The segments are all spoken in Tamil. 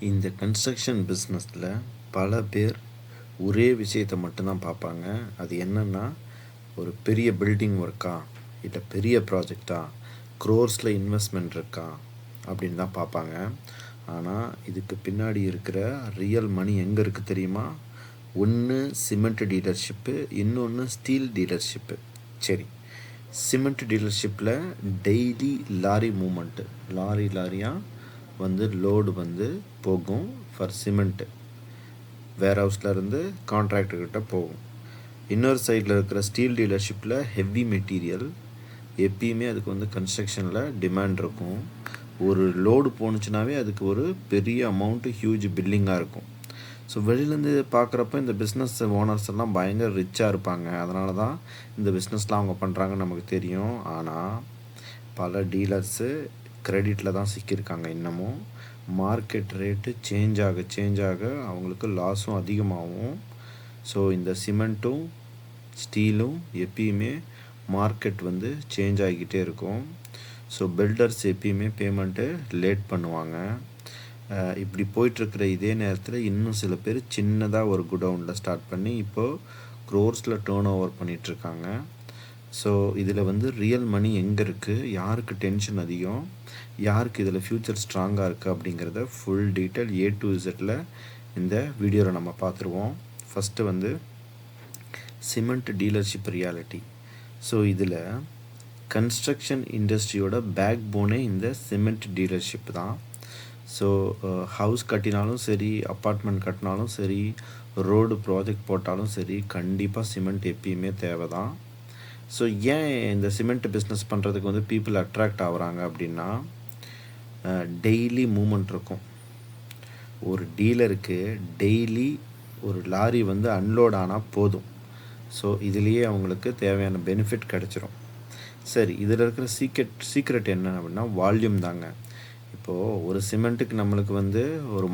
இந்த கன்ஸ்ட்ரக்ஷன் பிஸ்னஸில் பல பேர் ஒரே விஷயத்தை மட்டும்தான் பார்ப்பாங்க. அது என்னென்னா, ஒரு பெரிய பில்டிங் ஒர்க்கா, இல்லை பெரிய ப்ராஜெக்டா, க்ரோர்ஸில் இன்வெஸ்ட்மெண்ட் இருக்கா அப்படின்னு தான் பார்ப்பாங்க. ஆனால் இதுக்கு பின்னாடி இருக்கிற ரியல் மணி எங்கே இருக்குது தெரியுமா? ஒன்று சிமெண்ட் டீலர்ஷிப்பு, இன்னொன்று ஸ்டீல் டீலர்ஷிப்பு. சரி, சிமெண்ட் டீலர்ஷிப்பில் டெய்லி லாரி மூமெண்ட்டு, லாரியாக வந்து லோடு வந்து போகும் ஃபார் சிமெண்ட்டு, வேர் ஹவுஸ்லேருந்து கான்ட்ராக்டர்கிட்ட போகும். இன்னொரு சைடில் இருக்கிற ஸ்டீல் டீலர்ஷிப்பில் ஹெவி மெட்டீரியல், எப்பயுமே அதுக்கு வந்து கன்ஸ்ட்ரக்ஷனில் டிமாண்ட் இருக்கும். ஒரு லோடு போணுச்சுனாவே அதுக்கு ஒரு பெரிய அமௌண்ட்டு, ஹியூஜ் பில்லிங்காக இருக்கும். ஸோ வெளியிலேருந்து பார்க்குறப்ப இந்த பிஸ்னஸ் ஓனர்ஸ் எல்லாம் பயங்கர ரிச்சாக இருப்பாங்க. அதனால தான் இந்த பிஸ்னஸ்லாம் அவங்க பண்ணுறாங்கன்னு நமக்கு தெரியும். ஆனால் பல டீலர்ஸு கிரெடிட்டில் தான் சிக்கியிருக்காங்க. இன்னமும் மார்க்கெட் ரேட்டு சேஞ்ச் ஆக அவங்களுக்கு லாஸும் அதிகமாகும். ஸோ இந்த சிமெண்ட்டும் ஸ்டீலும் எப்பயுமே மார்க்கெட் வந்து சேஞ்ச் ஆகிக்கிட்டே இருக்கும். ஸோ பில்டர்ஸ் எப்பயுமே பேமெண்ட்டு லேட் பண்ணுவாங்க. இப்படி போயிட்டுருக்கிற இதே நேரத்தில் இன்னும் சில பேர் சின்னதாக ஒரு குடவுனில் ஸ்டார்ட் பண்ணி இப்போது க்ரோர்ஸில் டேர்ன் ஓவர் பண்ணிகிட்ருக்காங்க. ஸோ இதில் வந்து ரியல் மணி எங்கே இருக்குது, யாருக்கு டென்ஷன் அதிகம், யாருக்கு இதில் ஃப்யூச்சர் ஸ்ட்ராங்காக இருக்குது அப்படிங்கிறத ஃபுல் டீட்டெயில் A to Zல இந்த வீடியோவில் நம்ம பார்த்துருவோம். ஃபஸ்ட்டு வந்து சிமெண்ட் டீலர்ஷிப் ரியாலிட்டி. ஸோ இதில் கன்ஸ்ட்ரக்ஷன் இண்டஸ்ட்ரியோட பேக் போனே இந்த சிமெண்ட் டீலர்ஷிப் தான். ஸோ ஹவுஸ் கட்டினாலும் சரி, அப்பார்ட்மெண்ட் கட்டினாலும் சரி, ரோடு ப்ராஜெக்ட் போட்டாலும் சரி, கண்டிப்பாக சிமெண்ட் எப்பயுமே தேவை தான். ஸோ ஏன் இந்த சிமெண்ட் பிஸ்னஸ் பண்ணுறதுக்கு வந்து பீப்புள் அட்ராக்ட் ஆகுறாங்க அப்படின்னா, டெய்லி மூமெண்ட் இருக்கும். ஒரு டீலருக்கு டெய்லி ஒரு லாரி வந்து அன்லோட் ஆனால் போதும். ஸோ இதுலேயே அவங்களுக்கு தேவையான பெனிஃபிட் கிடச்சிரும். சரி, இதில் இருக்கிற சீக்ரெட் என்ன அப்படின்னா வால்யூம் தாங்க. இப்போது ஒரு சிமெண்ட்டுக்கு நம்மளுக்கு வந்து ஒரு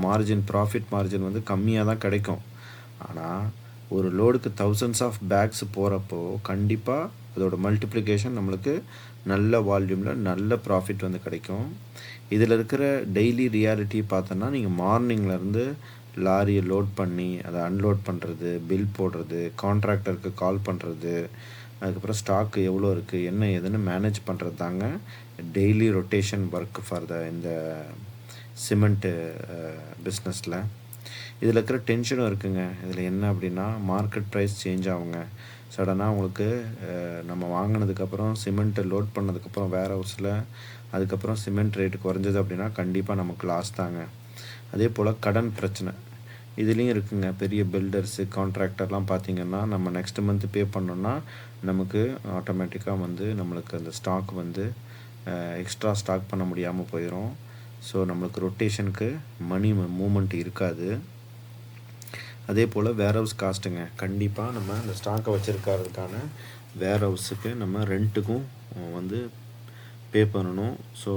ப்ராஃபிட் மார்ஜின் வந்து கம்மியாக தான் கிடைக்கும். ஆனால் ஒரு லோடுக்கு தௌசண்ட்ஸ் ஆஃப் பேக்ஸ் போகிறப்போ கண்டிப்பாக அதோட மல்டிப்ளிகேஷன் நம்மளுக்கு நல்ல வால்யூமில் நல்ல ப்ராஃபிட் வந்து கிடைக்கும். இதில் இருக்கிற டெய்லி ரியாலிட்டி பார்த்தோன்னா, நீங்கள் மார்னிங்லேருந்து லாரியை லோட் பண்ணி அதை அன்லோட் பண்ணுறது, பில் போடுறது, கான்ட்ராக்டருக்கு கால் பண்ணுறது, அதுக்கப்புறம் ஸ்டாக்கு எவ்வளோ இருக்குது, என்ன ஏதுன்னு மேனேஜ் பண்ணுறது தாங்க டெய்லி ரொட்டேஷன் ஒர்க் ஃபார் இந்த சிமெண்ட்டு பிஸ்னஸில். இதில் இருக்கிற டென்ஷனும் இருக்குங்க. இதில் என்ன அப்படின்னா, மார்க்கெட் ப்ரைஸ் சேஞ்ச் ஆகுங்க. சடனாக உங்களுக்கு நம்ம வாங்கினதுக்கப்புறம் சிமெண்ட்டை லோட் பண்ணதுக்கப்புறம் வேர் ஹவுஸில் அதுக்கப்புறம் சிமெண்ட் ரேட்டு குறைஞ்சது அப்படின்னா கண்டிப்பாக நமக்கு லாஸ் தாங்க. அதே போல் கடன் பிரச்சனை இதுலேயும் இருக்குங்க. பெரிய பில்டர்ஸு, கான்ட்ராக்டர்லாம் பார்த்திங்கன்னா, நம்ம நெக்ஸ்ட் மந்த் பே பண்ணோன்னா நமக்கு ஆட்டோமேட்டிக்காக வந்து நம்மளுக்கு அந்த ஸ்டாக் வந்து எக்ஸ்ட்ரா ஸ்டாக் பண்ண முடியாமல் போயிடும். ஸோ நம்மளுக்கு ரொட்டேஷனுக்கு மணி மூமெண்ட் இருக்காது. அதே போல் வேர் ஹவுஸ் காஸ்ட்டுங்க. கண்டிப்பாக நம்ம அந்த ஸ்டாக்கை வச்சுருக்கிறதுக்கான வேர் ஹவுஸுக்கு நம்ம ரெண்ட்டுக்கும் வந்து பே பண்ணணும். ஸோ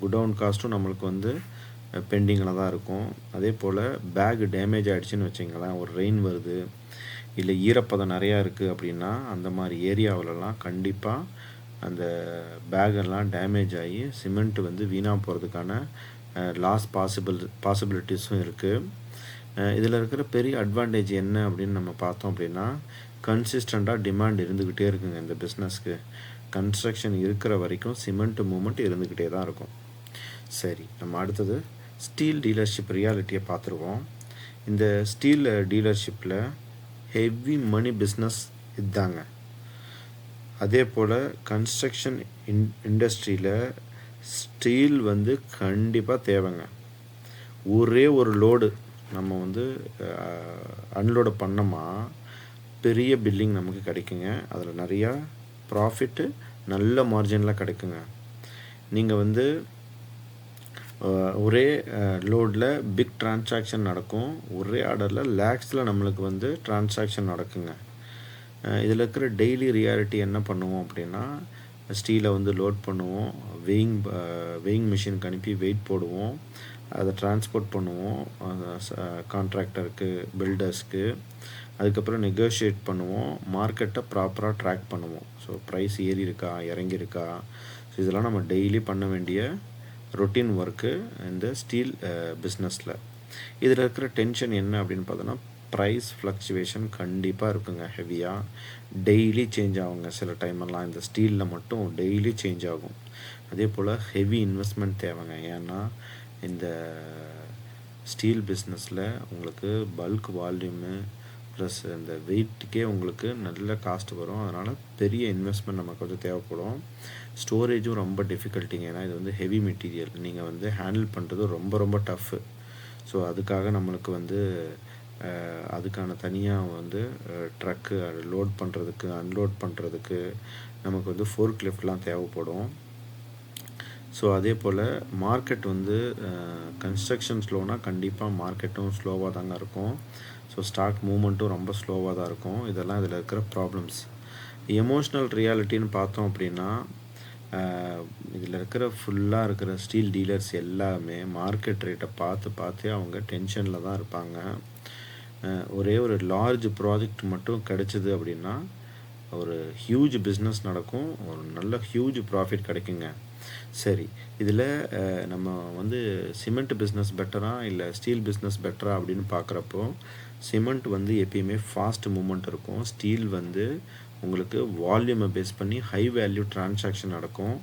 குடவுன் காஸ்ட்டும் நம்மளுக்கு வந்து பெண்டிங்கில் தான் இருக்கும். அதே போல் பேக் டேமேஜ் ஆகிடுச்சின்னு வச்சிங்களேன், ஒரு ரெயின் வருது, இல்லை ஈரப்பதம் நிறையா இருக்குது அப்படின்னா, அந்த மாதிரி ஏரியாவிலலாம் கண்டிப்பாக அந்த பேகெல்லாம் டேமேஜ் ஆகி சிமெண்ட் வந்து வீணாக போகிறதுக்கான லாஸ் பாசிபிலிட்டிஸும் இருக்குது. இதில் இருக்கிற பெரிய அட்வான்டேஜ் என்ன அப்படின்னு நம்ம பார்த்தோம் அப்படின்னா, கன்சிஸ்டண்ட்டாக டிமாண்ட் இருந்துக்கிட்டே இருக்குங்க இந்த பிஸ்னஸ்க்கு. கன்ஸ்ட்ரக்ஷன் இருக்கிற வரைக்கும் சிமெண்ட் மூமெண்ட் இருந்துக்கிட்டே தான் இருக்கும். சரி, நம்ம அடுத்தது ஸ்டீல் டீலர்ஷிப் ரியாலிட்டியை பார்த்துருவோம். இந்த ஸ்டீல் டீலர்ஷிப்பில் ஹெவி மணி பிஸ்னஸ் இதுதாங்க. அதே போல் கன்ஸ்ட்ரக்ஷன் இண்டஸ்ட்ரியில் ஸ்டீல் வந்து கண்டிப்பாக தேவைங்க. ஒரே ஒரு லோடு நம்ம வந்து அன்லோடு பண்ணோமா பெரிய பில்லிங் நமக்கு கிடைக்குங்க. அதில் நிறையா ப்ராஃபிட்டு நல்ல மார்ஜினில் கிடைக்குங்க. நீங்கள் வந்து ஒரே லோடில் பிக் ட்ரான்சாக்ஷன் நடக்கும். ஒரே ஆர்டரில் லேக்ஸில் நம்மளுக்கு வந்து ட்ரான்சாக்ஷன் நடக்குங்க. இதில் இருக்கிற டெய்லி ரியாலிட்டி என்ன பண்ணுவோம் அப்படின்னா, ஸ்டீலை வந்து லோட் பண்ணுவோம், வெயிங் மிஷினுக்கு அனுப்பி வெயிட் போடுவோம், அதை டிரான்ஸ்போர்ட் பண்ணுவோம் கான்ட்ராக்டருக்கு, பில்டர்ஸ்க்கு. அதுக்கப்புறம் நெகோஷியேட் பண்ணுவோம், மார்க்கெட்டை ப்ராப்பராக ட்ராக் பண்ணுவோம். ஸோ ப்ரைஸ் ஏறி இருக்கா, இறங்கியிருக்கா, ஸோ இதெல்லாம் நம்ம டெய்லி பண்ண வேண்டிய ரொட்டீன் ஒர்க்கு இந்த ஸ்டீல் பிஸ்னஸில். இதில் இருக்கிற டென்ஷன் என்ன அப்படின்னு பார்த்தோன்னா, ப்ரைஸ் ஃப்ளக்சுவேஷன் கண்டிப்பாக இருக்குங்க ஹெவியாக. டெய்லி சேஞ்ச் ஆகுங்க. சில டைமெல்லாம் இந்த ஸ்டீலில் மட்டும் டெய்லி சேஞ்ச் ஆகும். அதே போல் ஹெவி இன்வெஸ்ட்மெண்ட் தேவைங்க. ஏன்னா இந்த ஸ்டீல் பிஸ்னஸில் உங்களுக்கு பல்க் வால்யூமு ப்ளஸ் இந்த வெயிட்டுக்கே உங்களுக்கு நல்ல காஸ்ட் வரும். அதனால் பெரிய இன்வெஸ்ட்மெண்ட் நமக்கு வந்து தேவைப்படும். ஸ்டோரேஜும் ரொம்ப டிஃபிகல்ட்டிங்க. ஏன்னா இது வந்து ஹெவி மெட்டீரியல். நீங்கள் வந்து ஹேண்டில் பண்ணுறது ரொம்ப ரொம்ப டஃப்பு. ஸோ அதுக்காக நம்மளுக்கு வந்து அதுக்கான தனியாக வந்து ட்ரக்கு லோட் பண்ணுறதுக்கு அன்லோட் பண்ணுறதுக்கு நமக்கு வந்து ஃபோர்க் லிஃப்ட்லாம் தேவைப்படும். ஸோ அதே போல் மார்க்கெட் வந்து கன்ஸ்ட்ரக்ஷன் ஸ்லோனால் கண்டிப்பாக மார்க்கெட்டும் ஸ்லோவாக தாங்க இருக்கும். ஸோ ஸ்டாக் மூமெண்ட்டும் ரொம்ப ஸ்லோவாக தான் இருக்கும். இதெல்லாம் இதில் இருக்கிற ப்ராப்ளம்ஸ். எமோஷ்னல் ரியாலிட்டின்னு பார்த்தோம் அப்படின்னா, இதில் இருக்கிற ஃபுல்லாக இருக்கிற ஸ்டீல் டீலர்ஸ் எல்லாமே மார்க்கெட் ரேட்டை பார்த்தே அவங்க டென்ஷனில் தான் இருப்பாங்க. ஒரே ஒரு லார்ஜ் ப்ராஜெக்ட் மட்டும் கிடச்சிது அப்படின்னா ஒரு ஹியூஜ் பிஸ்னஸ் நடக்கும். ஒரு நல்ல ஹியூஜ் ப்ராஃபிட் கிடைக்குங்க. சரி, இதில் நம்ம வந்து சிமெண்ட் பிஸ்னஸ் பெட்டரா இல்லை ஸ்டீல் பிஸ்னஸ் பெட்டரா அப்படின்னு பார்க்குறப்போ, சிமெண்ட் வந்து எப்பயுமே ஃபாஸ்ட் மூமெண்ட் இருக்கும். ஸ்டீல் வந்து உங்களுக்கு வால்யூமை பேஸ் பண்ணி ஹை வேல்யூ டிரான்சாக்ஷன் நடக்கும்.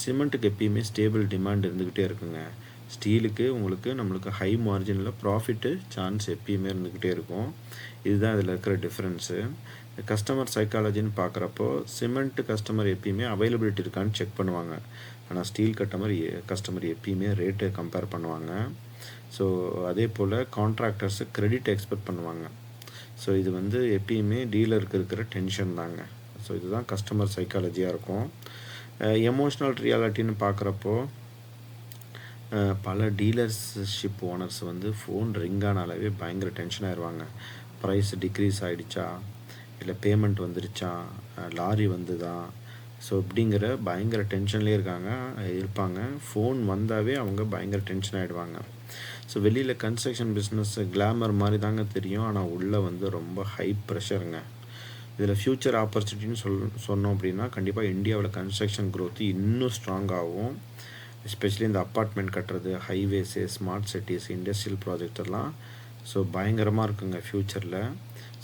சிமெண்ட்டுக்கு எப்பயுமே ஸ்டேபிள் டிமாண்ட் இருந்துக்கிட்டே இருக்குங்க. ஸ்டீலுக்கு நம்மளுக்கு ஹை மார்ஜினில் ப்ராஃபிட்டு சான்ஸ் எப்பயுமே இருந்துக்கிட்டே இருக்கும். இதுதான் இதில் இருக்கிற டிஃப்ரென்ஸு. கஸ்டமர் சைக்காலஜின்னு பார்க்குறப்போ, சிமெண்ட்டு கஸ்டமர் எப்பயுமே அவைலபிலிட்டி இருக்கான்னு செக் பண்ணுவாங்க. ஆனால் ஸ்டீல் கஸ்டமர் எப்பயுமே ரேட்டு கம்பேர் பண்ணுவாங்க. ஸோ அதே போல் கான்ட்ராக்டர்ஸு கிரெடிட் எக்ஸ்பெக்ட் பண்ணுவாங்க. ஸோ இது வந்து எப்பயுமே டீலருக்கு இருக்கிற டென்ஷன் தாங்க. ஸோ இதுதான் கஸ்டமர் சைக்காலஜியாக இருக்கும். எமோஷ்னல் ரியாலிட்டின்னு பார்க்குறப்போ, பல டீலர்ஷிப் ஓனர்ஸ் வந்து ஃபோன் ரிங் ஆனாலே பயங்கர டென்ஷன் ஆயிடுவாங்க. ப்ரைஸ் டிக்ரீஸ் ஆகிடுச்சா, இல்லை பேமெண்ட் வந்துருச்சா, லாரி வந்துதா, ஸோ இப்படிங்கிற பயங்கர டென்ஷன்லேயே இருப்பாங்க. ஃபோன் வந்தாவே அவங்க பயங்கர டென்ஷன் ஆகிடுவாங்க. ஸோ வெளியில் கன்ஸ்ட்ரக்ஷன் பிஸ்னஸ் கிளாமர் மாதிரி தாங்க தெரியும். ஆனால் உள்ளே வந்து ரொம்ப ஹை ப்ரெஷருங்க. இதில் ஃப்யூச்சர் ஆப்பர்ச்சுனிட்டின்னு சொன்னோம் அப்படின்னா, கண்டிப்பாக இந்தியாவில் கன்ஸ்ட்ரக்ஷன் க்ரோத் இன்னும் ஸ்ட்ராங் ஆகும். எஸ்பெஷலி இந்த அப்பார்ட்மெண்ட் கட்டுறது, highways, smart cities, industrial project எல்லாம் ஸோ பயங்கரமாக இருக்குங்க ஃப்யூச்சரில்.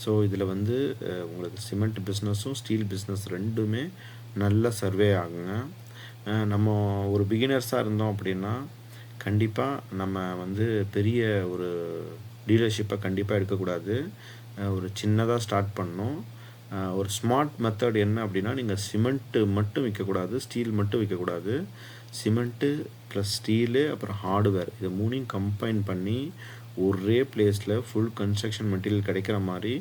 ஸோ இதில் வந்து உங்களுக்கு சிமெண்ட் பிஸ்னஸும் ஸ்டீல் பிஸ்னஸ் ரெண்டுமே நல்ல சர்வே ஆகுங்க. நம்ம ஒரு பிகினர்ஸாக இருந்தோம் அப்படின்னா கண்டிப்பாக நம்ம வந்து பெரிய ஒரு டீலர்ஷிப்பை கண்டிப்பாக எடுக்கக்கூடாது. ஒரு சின்னதாக ஸ்டார்ட் பண்ணணும். ஒரு ஸ்மார்ட் மெத்தட் என்ன அப்படின்னா, நீங்கள் சிமெண்ட்டு மட்டும் விற்கக்கூடாது, ஸ்டீல் மட்டும் விற்கக்கூடாது. சிமெண்ட்டு ப்ளஸ் ஸ்டீலு அப்புறம் ஹார்ட்வேர் இது மூணையும் கம்பைன் பண்ணி ஒரே பிளேஸில் ஃபுல் கன்ஸ்ட்ரக்ஷன் மெட்டீரியல் கிடைக்கிற மாதிரி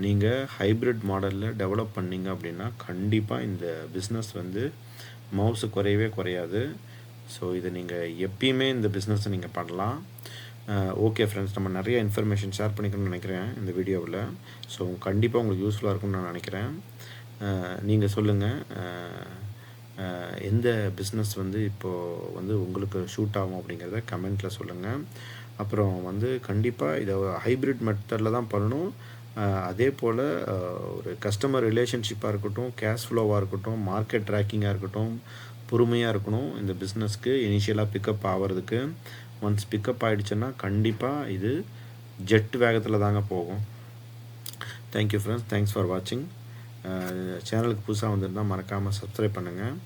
நீங்கள் ஹைப்ரிட் மாடலில் டெவலப் பண்ணிங்க அப்படின்னா கண்டிப்பாக இந்த பிஸ்னஸ் வந்து மவுஸு குறையவே குறையாது. ஸோ இதை நீங்கள் எப்பயுமே இந்த பிஸ்னஸை நீங்கள் பண்ணலாம். ஓகே ஃப்ரெண்ட்ஸ், நம்ம நிறைய இன்ஃபர்மேஷன் ஷேர் பண்ணிக்கணும்னு நினைக்கிறேன் இந்த வீடியோவில். ஸோ கண்டிப்பாக உங்களுக்கு யூஸ்ஃபுல்லாக இருக்கும்னு நான் நினைக்கிறேன். நீங்கள் சொல்லுங்கள், எந்த பிஸ்னஸ் வந்து இப்போது வந்து உங்களுக்கு ஷூட் ஆகும் அப்படிங்கிறத கமெண்ட்டில் சொல்லுங்கள். அப்புறம் வந்து கண்டிப்பாக இதை ஹைப்ரிட் மெத்தடில் தான் பண்ணணும். அதே போல் ஒரு கஸ்டமர் ரிலேஷன்ஷிப்பாக இருக்கட்டும், கேஷ் ஃப்ளோவாக இருக்கட்டும், மார்க்கெட் ட்ராக்கிங்காக இருக்கட்டும், பொறுமையாக இருக்கணும் இந்த பிஸ்னஸ்க்கு இனிஷியலாக பிக்கப் ஆகிறதுக்கு. ஒன்ஸ் பிக்கப் ஆகிடுச்சுன்னா கண்டிப்பாக இது ஜெட் வேகத்தில் தாங்க போகும். தேங்க்யூ ஃப்ரெண்ட்ஸ், தேங்க்ஸ் ஃபார் வாட்சிங். சேனலுக்கு புதுசாக வந்திருந்தால் மறக்காமல் சப்ஸ்கிரைப் பண்ணுங்கள்.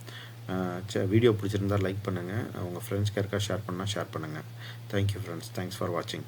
வீடியோ பிடிச்சிருந்தால் லைக் பண்ணுங்கள். உங்கள் ஃப்ரெண்ட்ஸ்க்கு யாருக்கா ஷேர் பண்ணால் ஷேர் பண்ணுங்கள். தேங்க்யூ ஃப்ரெண்ட்ஸ், தேங்க்ஸ் ஃபார் வாட்சிங்.